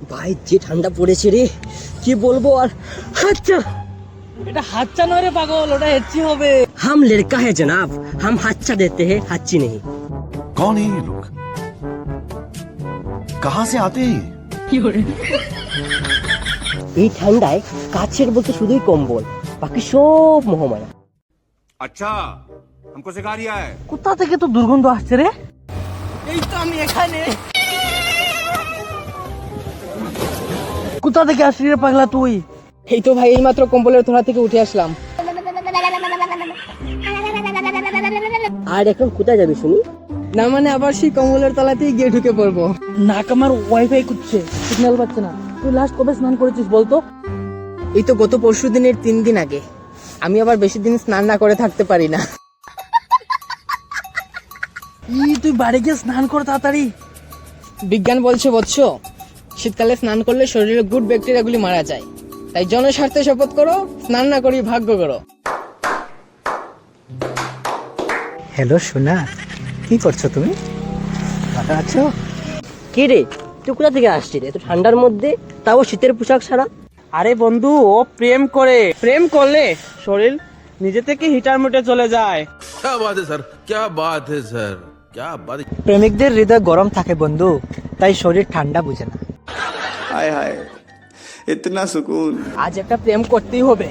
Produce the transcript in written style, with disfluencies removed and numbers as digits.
ভাই যে ঠান্ডা পড়েছে রে, কি বলবো আর। আচ্ছা, এটা হাতচা নয় রে পাগল, ওটা হেচ্ছি হবে। हम लड़का है जनाब, हम हाच्चा देते हैं, हाच्ची नहीं। कौन है ये लोग? कहां से आते हैं? এই ঠান্ডায় কাছের বলতে শুধুই কম্বল, বাকি সব মোহমায়া। अच्छा हमको सिखा रिया है। কোথা থেকে তো দুর্গন্ধ আসছে রে? এই তো আমি এখানে। কোথা থেকে আসলি রে পাগলা তুই? এই তো ভাই এইমাত্র কম্বলের তলা থেকে উঠে আসলাম। আর এখন কোথায় যাবি শুনি? না মানে আবার সেই কম্বলের তলাতেই গিয়ে ঢুকে পড়বো। নাক আমার ওয়াইফাই করছে, সিগন্যাল পাচ্ছে না। তুই লাস্ট কবে স্নান করেছিস বলতো? এই তো গত পরশু দিনের 3 দিন আগে। আমি আবার বেশি দিন স্নান না করে থাকতে পারি না। তুই বাড়ি গিয়ে স্নান কর তাড়াতাড়ি। বিজ্ঞান বলছে বৎস, শীতকালে স্নান করলে শরীরের গুড ব্যাকটেরিয়াগুলি মারা যায়। তাই জনস্বার্থে শপথ করো, স্নান না করি ভাগ্য করো। হ্যালো সোনা, কি করছো তুমি? ভালো আছো? কে রে, তুই কোথা থেকে আসছিস এত ঠান্ডার মধ্যে, তাও শীতের পোশাক ছাড়া? আরে বন্ধু, ও প্রেম করে। প্রেম করলে শরীর নিজে থেকে হিটার মোটে চলে যায়। क्या बात है सर, क्या बात है सर, क्या बात है। প্রেমিকদের হৃদয় গরম থাকে বন্ধু, তাই শরীর ঠান্ডা বুঝে না। हाय हाय इतना सुकून। আজ একটা প্রেম করতেই হবে।